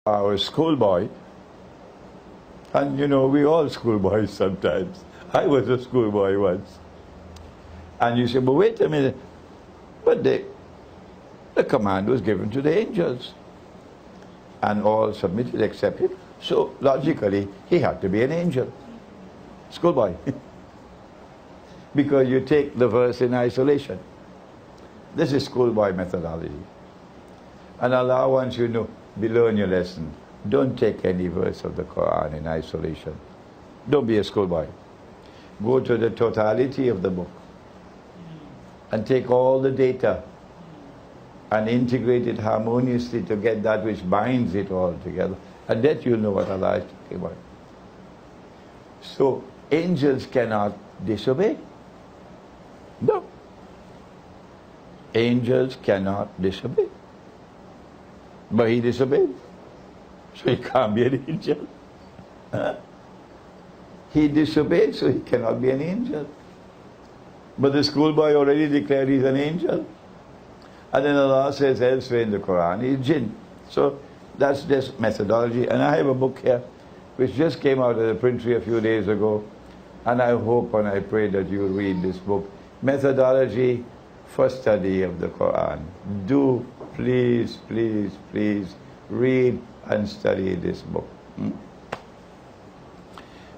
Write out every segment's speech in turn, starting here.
our schoolboy, and you know, we all schoolboys sometimes. I was a schoolboy once. And you say, but wait a minute, but the command was given to the angels. And all submitted except him. So logically, he had to be an angel. Schoolboy. Because you take the verse in isolation. This is schoolboy methodology. And Allah wants you to know, below in your lesson, don't take any verse of the Quran in isolation. Don't be a schoolboy. Go to the totality of the book and take all the data and integrate it harmoniously to get that which binds it all together. And that you'll know what Allah is talking about. So, angels cannot disobey. No. Angels cannot disobey. But he disobeyed. So he can't be an angel. He disobeyed, so he cannot be an angel. But the schoolboy already declared he's an angel. And then Allah says elsewhere in the Quran, he's jinn. So that's just methodology. And I have a book here, which just came out of the printery a few days ago. And I hope and I pray that you read this book. Methodology for study of the Quran. Do please, please, please read and study this book.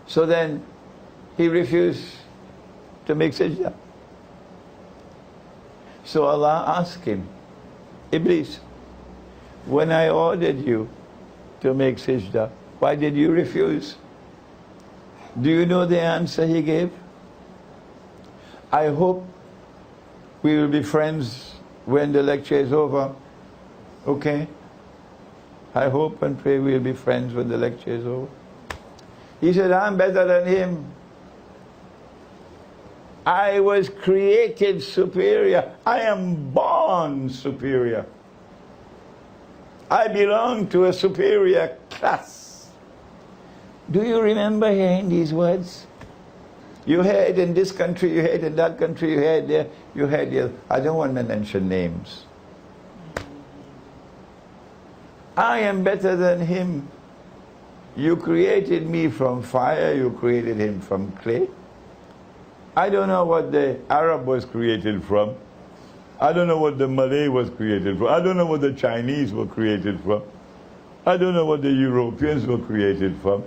So then he refused to make sajda. So Allah asked him, Iblis, when I ordered you to make sajda, why did you refuse? Do you know the answer he gave? I hope we will be friends when the lecture is over. Okay? I hope and pray we'll be friends when the lecture is over. He said, I'm better than him. I was created superior. I am born superior. I belong to a superior class. Do you remember hearing these words? You heard in this country, you heard in that country, you heard there, you heard there. I don't want to mention names. I am better than him. You created me from fire, you created him from clay. I don't know what the Arab was created from. I don't know what the Malay was created from. I don't know what the Chinese were created from. I don't know what the Europeans were created from.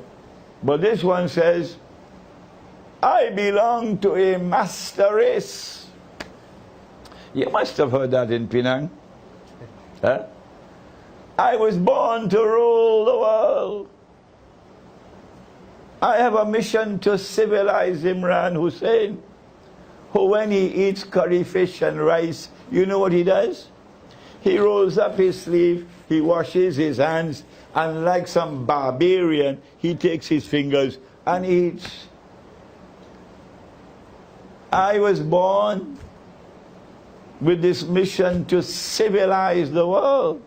But this one says, I belong to a master race. You must have heard that in Penang. Huh? I was born to rule the world. I have a mission to civilize Imran Hossein, who when he eats curry fish and rice, you know what he does? He rolls up his sleeve, he washes his hands, and like some barbarian, he takes his fingers and eats. I was born with this mission to civilize the world.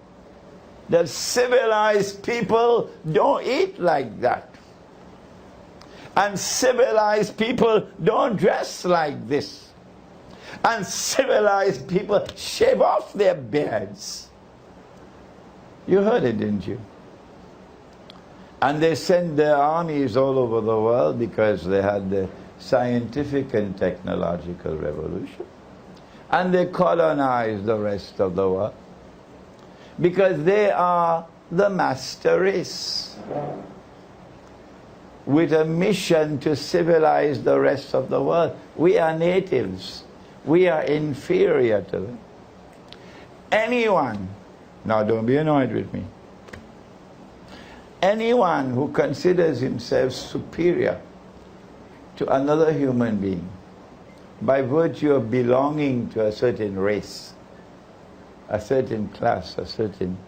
That civilized people don't eat like that. And civilized people don't dress like this. And civilized people shave off their beards. You heard it, didn't you? And they sent their armies all over the world because they had the scientific and technological revolution. And they colonized the rest of the world. Because they are the master race, with a mission to civilize the rest of the world. We are natives. We are inferior to them. Anyone, now don't be annoyed with me, anyone who considers himself superior to another human being by virtue of belonging to a certain race, a certain class, a certain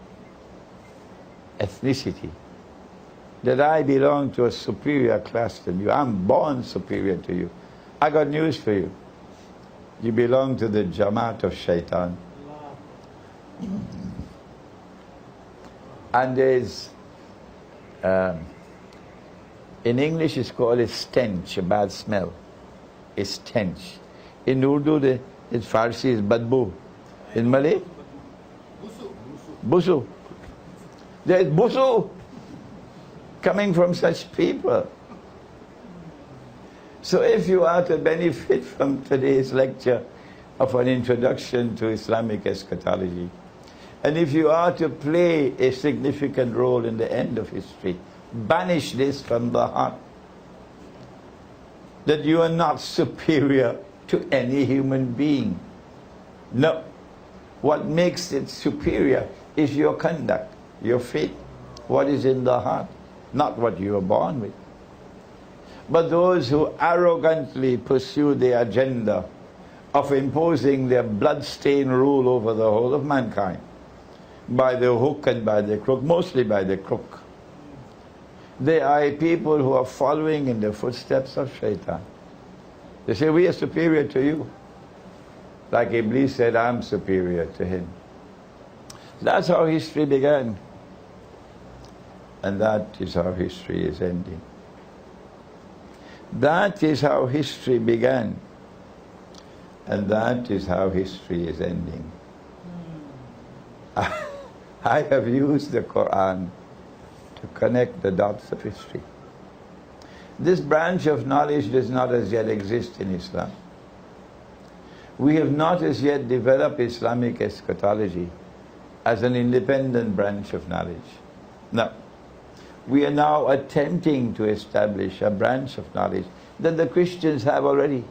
ethnicity, that I belong to a superior class than you. I'm born superior to you. I got news for you. You belong to the Jamaat of Shaitan. And there's, in English it's called a stench, a bad smell. A stench. In Urdu, in Farsi is badbu. In Malay? Busu. There's busu. coming from such people. So if you are to benefit from today's lecture of an introduction to Islamic eschatology, and if you are to play a significant role in the end of history, banish this from the heart, that you are not superior to any human being. No. What makes it superior is your conduct, your faith, what is in the heart, not what you are born with. But those who arrogantly pursue the agenda of imposing their blood-stained rule over the whole of mankind, by the hook and by the crook, mostly by the crook, they are people who are following in the footsteps of Shaitan. They say, we are superior to you. Like Iblis said, I'm superior to him. That's how history began. And that is how history is ending. That is how history began. And that is how history is ending. I have used the Quran to connect the dots of history. This branch of knowledge does not as yet exist in Islam. We have not as yet developed Islamic eschatology as an independent branch of knowledge. No. We are now attempting to establish a branch of knowledge that the Christians have already.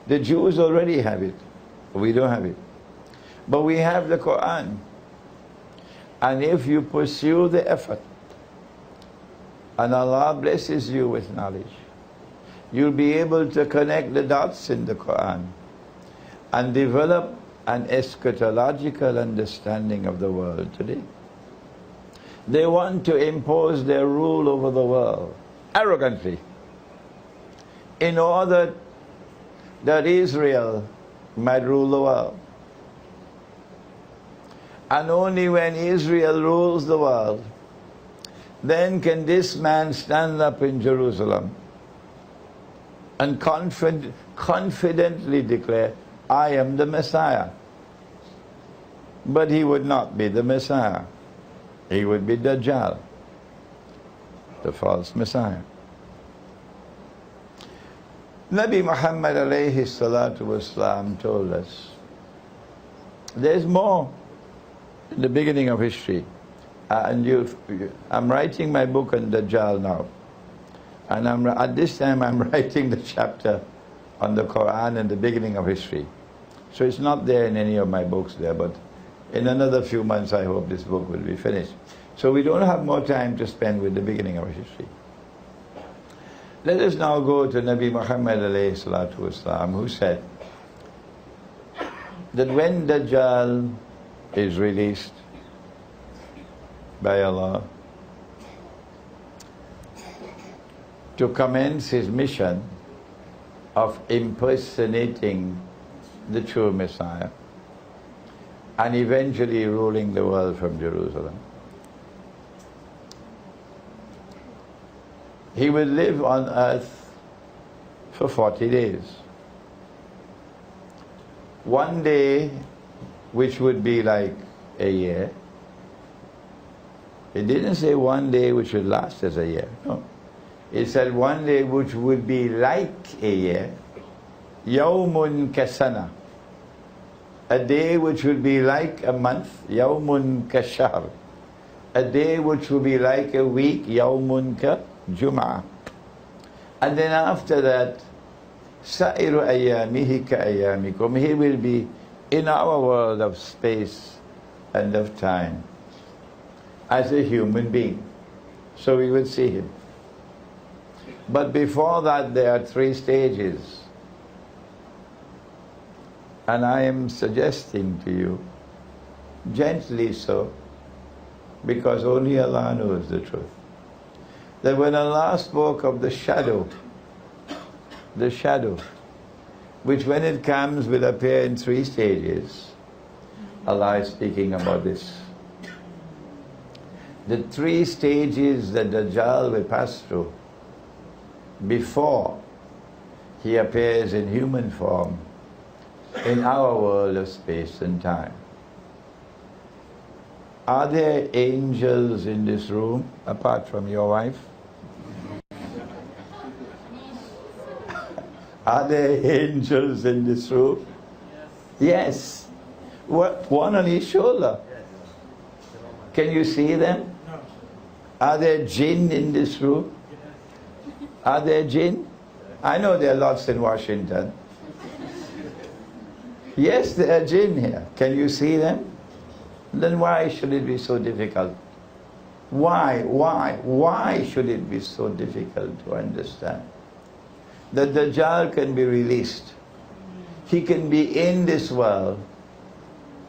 The Jews already have it. We don't have it. But we have the Quran. And if you pursue the effort, and Allah blesses you with knowledge, you'll be able to connect the dots in the Quran and develop an eschatological understanding of the world today. They want to impose their rule over the world arrogantly in order that Israel might rule the world. And only when Israel rules the world, then can this man stand up in Jerusalem and confidently declare, I am the Messiah. But he would not be the Messiah. He would be Dajjal, the false Messiah. Nabi Muhammad alayhi salatu wasalam told us, there's more in the beginning of history. I'm writing my book on Dajjal now. And at this time I'm writing the chapter on the Quran and the beginning of history. So it's not there in any of my books there, but in another few months I hope this book will be finished. So we don't have more time to spend with the beginning of history. Let us now go to Nabi Muhammad alayhi salatu wasalam, who said that when Dajjal is released by Allah to commence his mission of impersonating the true Messiah and eventually ruling the world from Jerusalem. He will live on earth for 40 days. One day, which would be like a year. It didn't say one day which would last as a year. No. It said one day which would be like a year. Yawmun kasana. A day which would be like a month. Yawmun kashahr. A day which would be like a week. Yawmun ka Jum'ah. And then after that, sa'iru ayyamihi ka ayyamikum. He will be in our world of space and of time as a human being. So we will see him. But before that there are 3 stages. And I am suggesting to you, gently so, because only Allah knows the truth, that when Allah spoke of the shadow, which when it comes will appear in 3 stages, Allah is speaking about this. The 3 stages that Dajjal will pass through before he appears in human form in our world of space and time. Are there angels in this room apart from your wife? Are there angels in this room? Yes. What? One on each shoulder. Can you see them? Are there jinn in this room? Are there jinn? I know there are lots in Washington. Yes, there are jinn here. Can you see them? Then why should it be so difficult? Why should it be so difficult to understand? That Dajjal can be released. He can be in this world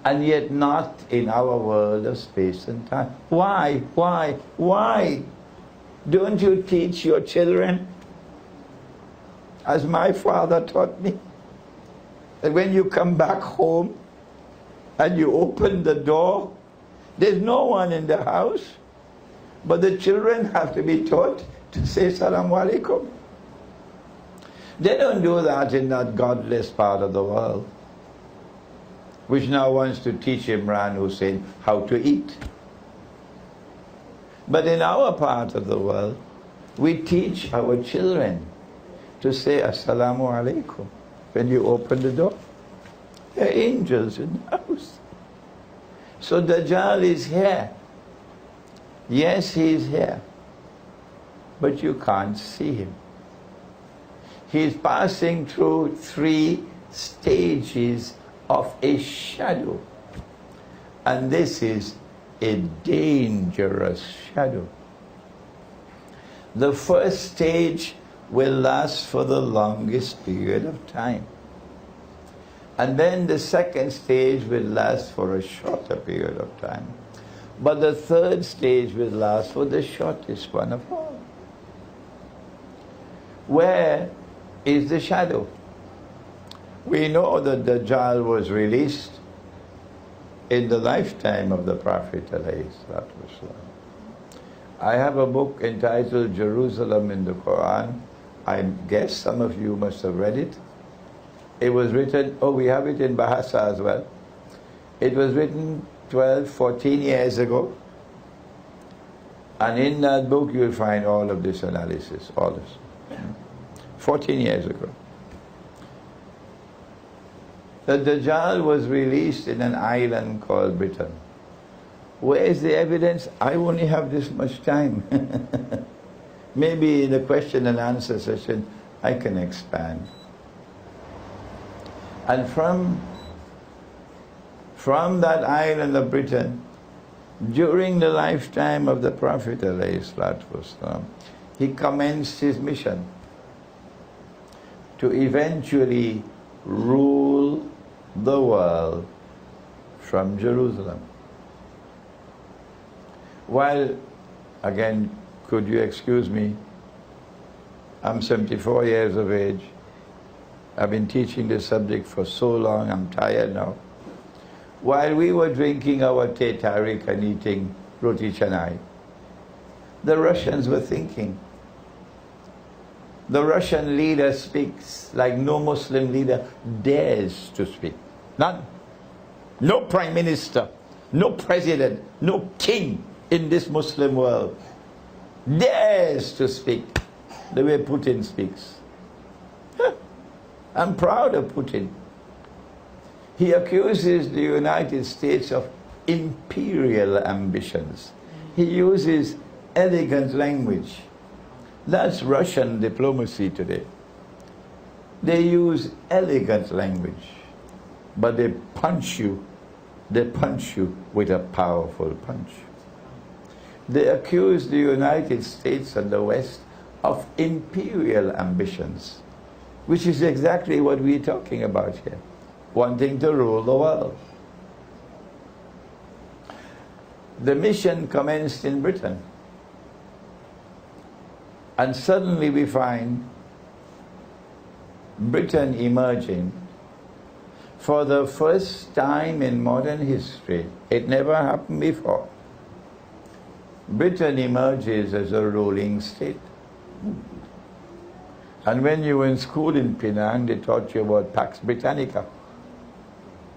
and yet not in our world of space and time. Why? Don't you teach your children, as my father taught me, that when you come back home and you open the door, there's no one in the house, but the children have to be taught to say Salaam Alaikum. They don't do that in that godless part of the world, which now wants to teach Imran Hossein how to eat. But in our part of the world, we teach our children to say Assalamu Alaikum when you open the door. There are angels in the house. So Dajjal is here. Yes, he is here. But you can't see him. He is passing through 3 stages of a shadow. And this is a dangerous shadow. The first stage will last for the longest period of time. And then the second stage will last for a shorter period of time. But the third stage will last for the shortest one of all. Where is the shadow? We know that Dajjal was released in the lifetime of the Prophet ﷺ. I have a book entitled Jerusalem in the Quran. I guess some of you must have read it. It was written, we have it in Bahasa as well. It was written 12, 14 years ago. And in that book you'll find all of this analysis, all this. 14 years ago. The Dajjal was released in an island called Britain. Where is the evidence? I only have this much time. Maybe in the question and answer session I can expand. And from that island of Britain, during the lifetime of the Prophet ﷺ, he commenced his mission to eventually rule the world from Jerusalem. While, again, could you excuse me, I'm 74 years of age. I've been teaching this subject for so long, I'm tired now. While we were drinking our teh tarik and eating roti canai, the Russians were thinking. The Russian leader speaks like no Muslim leader dares to speak. None. No prime minister, no president, no king in this Muslim world dares to speak the way Putin speaks. I'm proud of Putin. He accuses the United States of imperial ambitions. He uses elegant language. That's Russian diplomacy today. They use elegant language, but they punch you with a powerful punch. They accuse the United States and the West of imperial ambitions, which is exactly what we're talking about here, wanting to rule the world. The mission commenced in Britain. And suddenly we find Britain emerging for the first time in modern history. It never happened before. Britain emerges as a ruling state. And when you were in school in Penang, they taught you about Pax Britannica.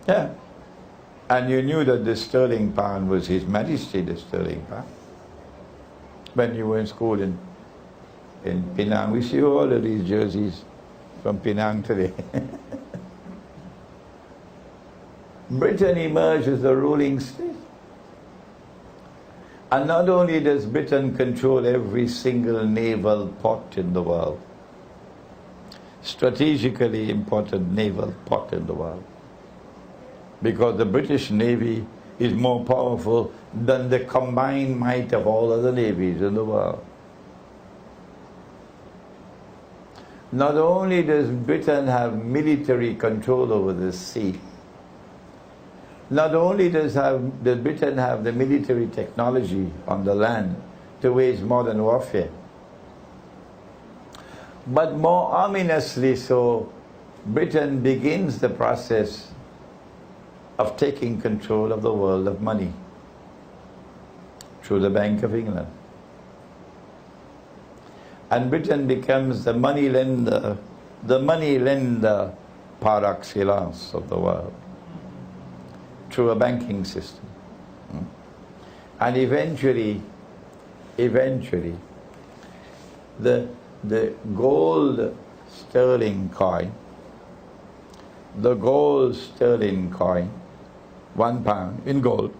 Yeah. And you knew that the sterling pound was His Majesty, the sterling pound. When you were in school in Penang, we see all of these jerseys. from Penang today. Britain emerged as the ruling state. And not only does Britain control every single naval port in the world, strategically important naval port in the world, because the British Navy is more powerful than the combined might of all other navies in the world. Not only does Britain have military control over the sea, not only does Britain have the military technology on the land to wage modern warfare, but more ominously so, Britain begins the process of taking control of the world of money through the Bank of England. And Britain becomes the money lender par excellence of the world, through a banking system. And eventually, the gold sterling coin, £1 in gold,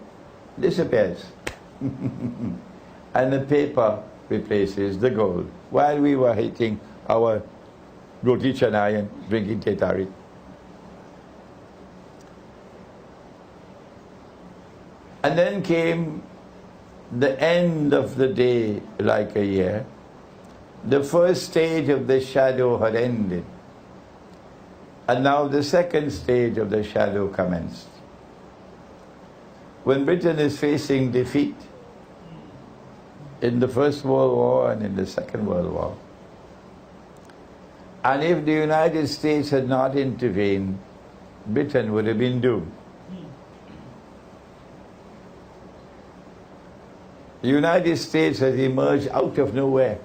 disappears. And the paper replaces the gold, while we were eating our roti canai and drinking tetari. And then came the end of the day like a year. The first stage of the shadow had ended. And now the second stage of the shadow commenced. When Britain is facing defeat in the First World War and in the Second World War, and if the United States had not intervened, Britain would have been doomed. The United States has emerged out of nowhere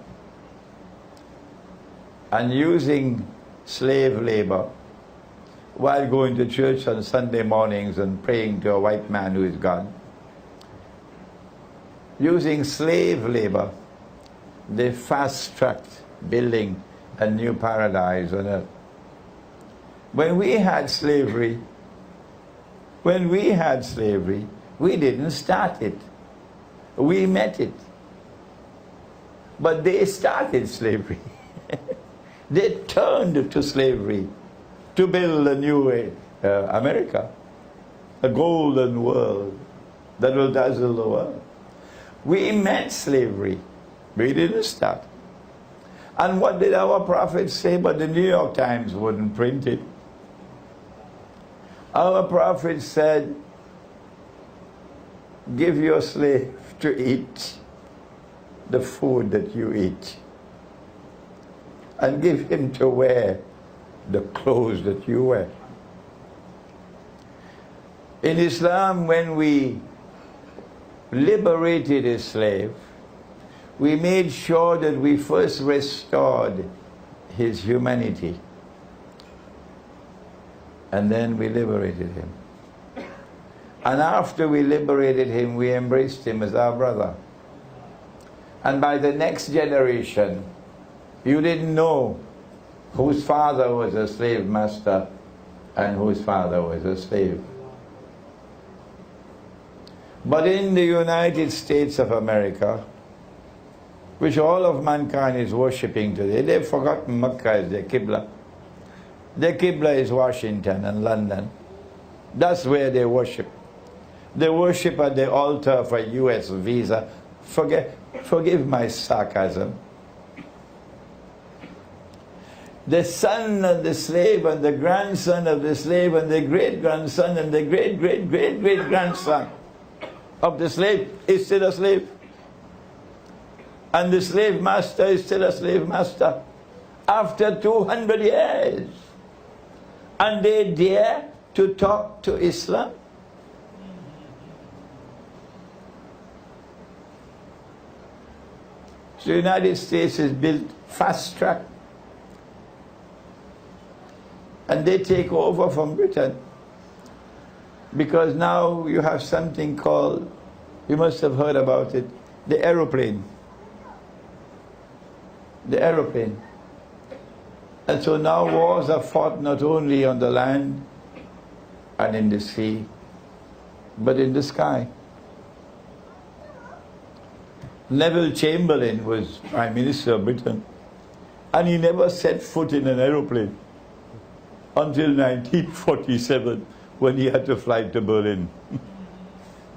and using slave labor while going to church on Sunday mornings and praying to a white man who is God. Using slave labor, they fast-tracked building a new paradise on earth. When we had slavery, we didn't start it. We met it. But they started slavery. They turned to slavery to build a new America, a golden world that will dazzle the world. We met slavery. We didn't start. And what did our prophets say? But the New York Times wouldn't print it. Our prophets said, give your slave to eat the food that you eat, and give him to wear the clothes that you wear. In Islam, when we liberated a slave, we made sure that we first restored his humanity, and then we liberated him. And after we liberated him, we embraced him as our brother. And by the next generation, you didn't know whose father was a slave master and whose father was a slave. But in the United States of America, which all of mankind is worshipping today, they've forgotten Mecca as their Qibla. Their Qibla is Washington and London. That's where they worship. They worship at the altar of a US visa. Forgive my sarcasm. The son of the slave and the grandson of the slave and the great-grandson and the great-great-great-great-grandson of the slave is still a slave. And the slave master is still a slave master after 200 years. And they dare to talk to Islam? So the United States is built fast track. And they take over from Britain. Because now you have something called, you must have heard about it, the aeroplane. The aeroplane. And so now wars are fought not only on the land and in the sea, but in the sky. Neville Chamberlain was Prime Minister of Britain, and he never set foot in an aeroplane until 1947, when he had to fly to Berlin.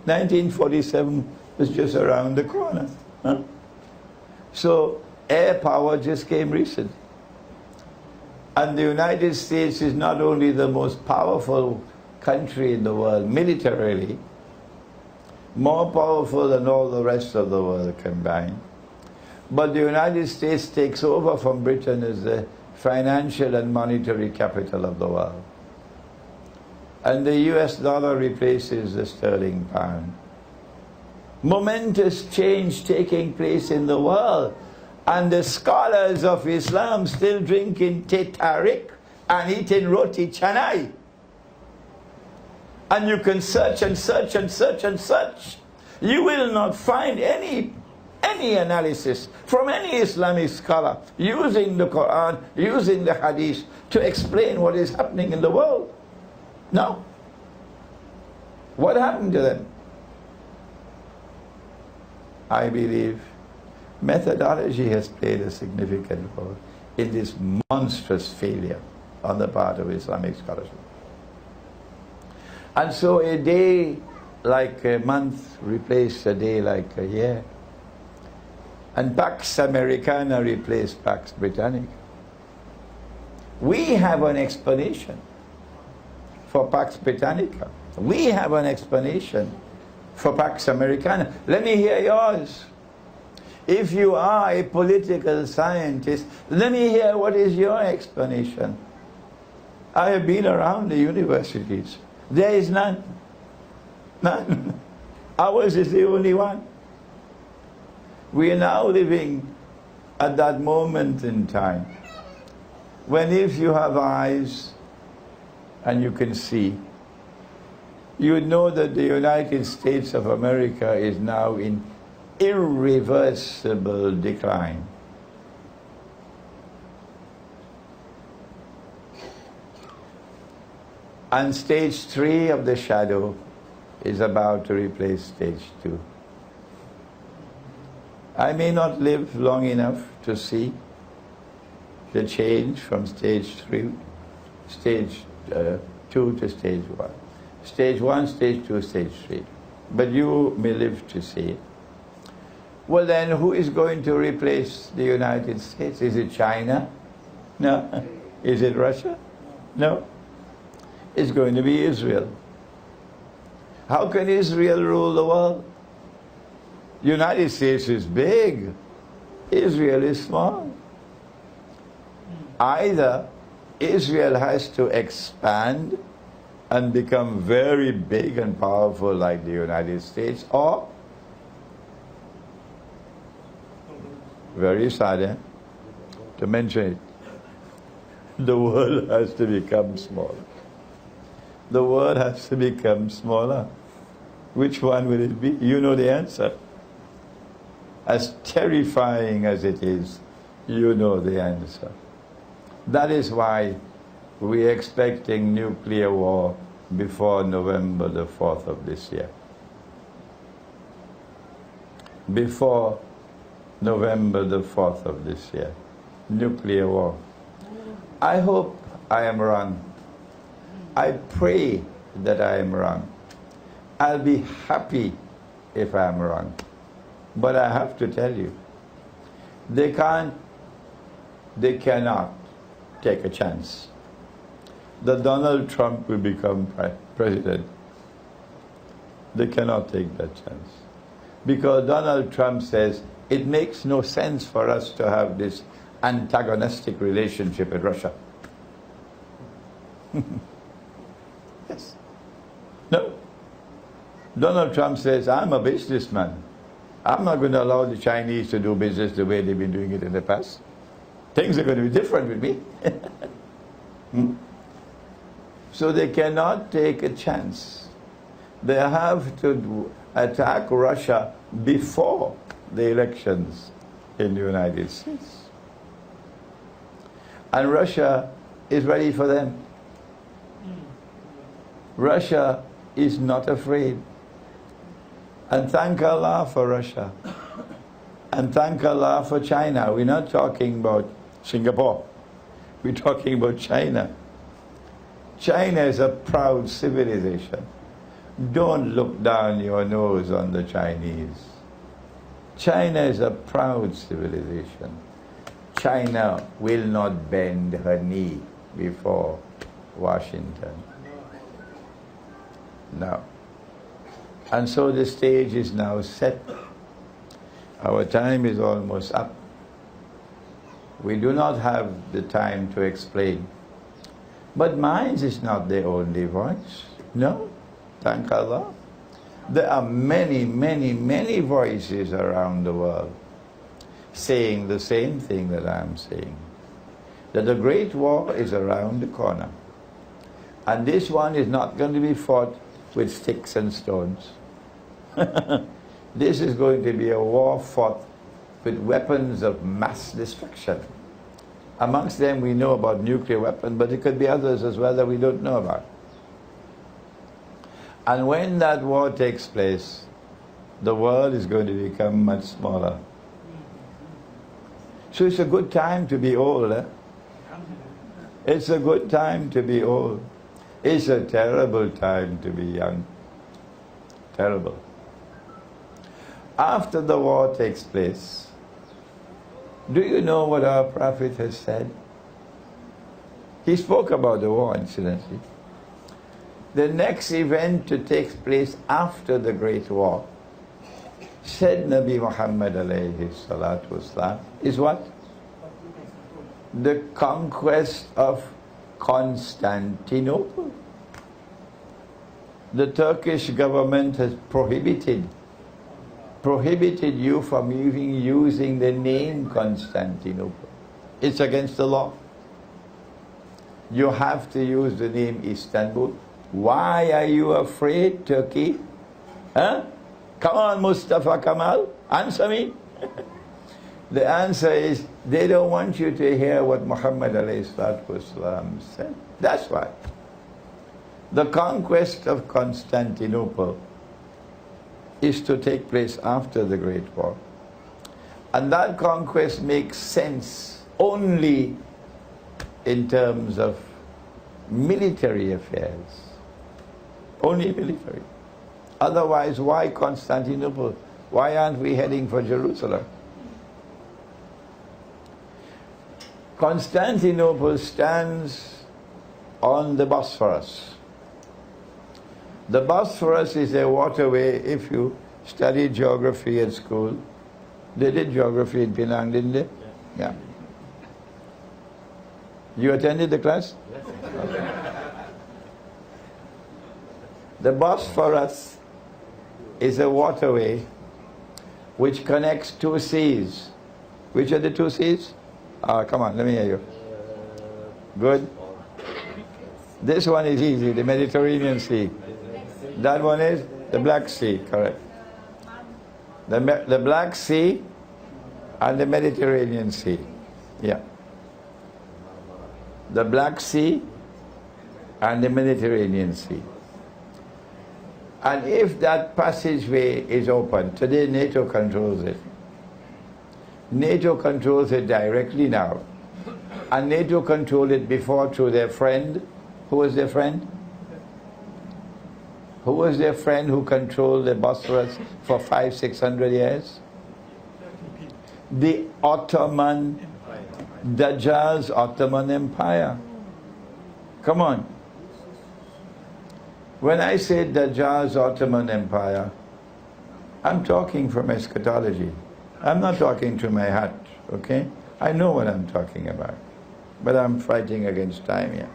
1947 was just around the corner. Huh? So air power just came recently. And the United States is not only the most powerful country in the world militarily, more powerful than all the rest of the world combined, but the United States takes over from Britain as the financial and monetary capital of the world. And the US dollar replaces the sterling pound. Momentous change taking place in the world. And the scholars of Islam still drinking teh tarik and eating roti canai. And you can search and search and search and search. You will not find any analysis from any Islamic scholar using the Quran, using the Hadith to explain what is happening in the world. No. What happened to them? I believe methodology has played a significant role in this monstrous failure on the part of Islamic scholarship. And so a day like a month replaced a day like a year. And Pax Americana replaced Pax Britannica. We have an explanation for Pax Britannica. We have an explanation for Pax Americana. Let me hear yours. If you are a political scientist, let me hear what is your explanation. I have been around the universities. There is none. None. Ours is the only one. We are now living at that moment in time when if you have eyes and you can see, you would know that the United States of America is now in irreversible decline. And stage 3 of the shadow is about to replace stage 2. I may not live long enough to see the change from stage 2 to stage 1. Stage 1, stage 2, stage 3. But you may live to see it. Well then, who is going to replace the United States? Is it China? No. Is it Russia? No. It's going to be Israel. How can Israel rule the world? The United States is big. Israel is small. Either Israel has to expand and become very big and powerful like the United States, or, very sad to mention it, the world has to become smaller. The world has to become smaller. Which one will it be? You know the answer. As terrifying as it is, you know the answer. That is why we're expecting nuclear war before November the 4th of this year. Before November the 4th of this year. Nuclear war. I hope I am wrong. I pray that I am wrong. I'll be happy if I'm wrong. But I have to tell you, they cannot take a chance that Donald Trump will become president. They cannot take that chance. Because Donald Trump says, it makes no sense for us to have this antagonistic relationship with Russia. Yes. No. Donald Trump says, I'm a businessman. I'm not going to allow the Chinese to do business the way they've been doing it in the past. Things are going to be different with me. So they cannot take a chance. They have to attack Russia before the elections in the United States. And Russia is ready for them. Russia is not afraid. And thank Allah for Russia. And thank Allah for China. We're not talking about Singapore. We're talking about China. China is a proud civilization. Don't look down your nose on the Chinese. China is a proud civilization. China will not bend her knee before Washington. No. And so the stage is now set. Our time is almost up. We do not have the time to explain. But mine is not the only voice. No, thank Allah. There are many, many, many voices around the world saying the same thing that I'm saying. That the Great War is around the corner. And this one is not going to be fought with sticks and stones. This is going to be a war fought with weapons of mass destruction. Amongst them we know about nuclear weapons, but there could be others as well that we don't know about. And when that war takes place, the world is going to become much smaller. So it's a good time to be old. Eh? It's a good time to be old. It's a terrible time to be young. Terrible. After the war takes place, do you know what our Prophet has said? He spoke about the war, incidentally. The next event to take place after the Great War, said Nabi Muhammad alayhi salatu wasalam, is what? The conquest of Constantinople. The Turkish government has prohibited you from even using the name Constantinople. It's against the law. You have to use the name Istanbul. Why are you afraid, Turkey? Huh? Come on, Mustafa Kamal, answer me. The answer is, they don't want you to hear what Muhammad ﷺ said. That's why. The conquest of Constantinople is to take place after the Great War. And that conquest makes sense only in terms of military affairs. Only military. Otherwise, why Constantinople? Why aren't we heading for Jerusalem? Constantinople stands on the Bosphorus. The Bosphorus is a waterway. If you study geography at school, they did geography in Penang, didn't they? Yeah. You attended the class? Okay. The Bosphorus is a waterway which connects two seas. Which are the two seas? Come on, let me hear you. Good. This one is easy, the Mediterranean Sea. That one is the Black Sea, correct. The Black Sea and the Mediterranean Sea. Yeah. The Black Sea and the Mediterranean Sea. And if that passageway is open, today NATO controls it. NATO controls it directly now. And NATO controlled it before through their friend. Who was their friend? Who was their friend who controlled the Bosphorus for 500-600 years? The Ottoman, Dajjal's Ottoman Empire. Come on. When I say Dajjal's Ottoman Empire, I'm talking from eschatology. I'm not talking to my hat, okay? I know what I'm talking about, but I'm fighting against time here.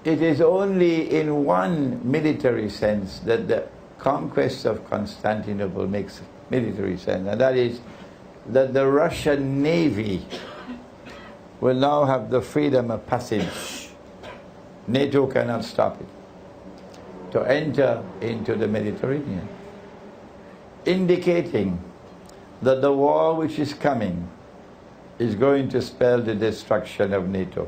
It is only in one military sense that the conquest of Constantinople makes military sense, and that is that the Russian Navy will now have the freedom of passage. NATO cannot stop it, to enter into the Mediterranean, indicating that the war which is coming is going to spell the destruction of NATO.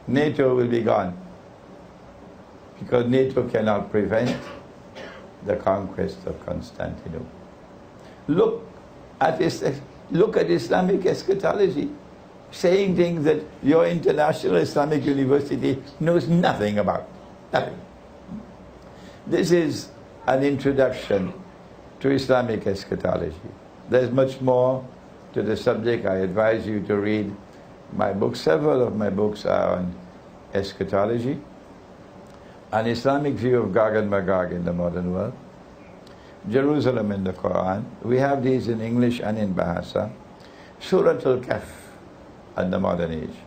NATO will be gone, because NATO cannot prevent the conquest of Constantinople. Look at Islamic eschatology, saying things that your International Islamic University knows nothing about. Nothing. This is an introduction to Islamic eschatology. There's much more to the subject. I advise you to read my books. Several of my books are on eschatology, an Islamic view of Gog and Magog in the modern world, Jerusalem in the Quran. We have these in English and in Bahasa. Surah Al-Kahf and the modern age.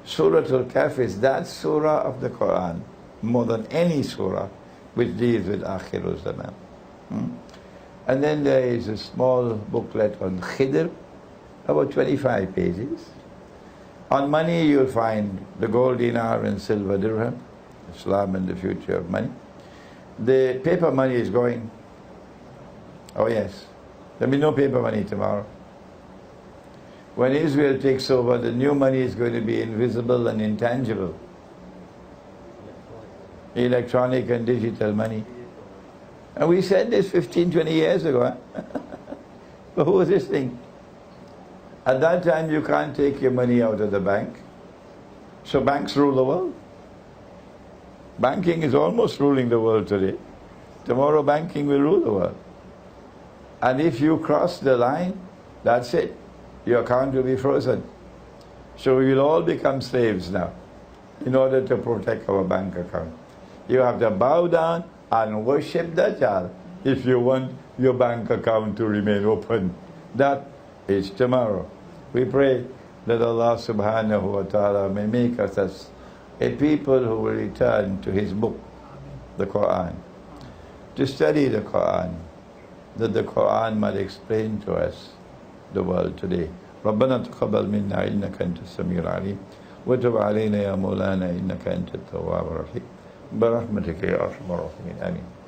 Surah Al-Kahf is that surah of the Quran, more than any surah, which deals with Akhirul Zaman. And then there is a small booklet on Khidr, about 25 pages. On money, you'll find the gold dinar and silver dirham, Islam and the future of money. The paper money is going. Oh yes, there'll be no paper money tomorrow. When Israel takes over, the new money is going to be invisible and intangible. Electronic and digital money. And we said this 15, 20 years ago. Huh? But who was listening? At that time, you can't take your money out of the bank. So banks rule the world. Banking is almost ruling the world today. Tomorrow, banking will rule the world. And if you cross the line, that's it. Your account will be frozen. So we will all become slaves now in order to protect our bank account. You have to bow down and worship Dajjal if you want your bank account to remain open. That is tomorrow. We pray that Allah subhanahu wa ta'ala may make us a people who will return to His book, the Quran, to study the Quran, that the Quran might explain to us the world today. ربنا تقبل منا إنك أنت السميع العليم وتب علينا يا مولانا إنك أنت التواب الرحيم برحمتك يا أرحم الراحمين آمين.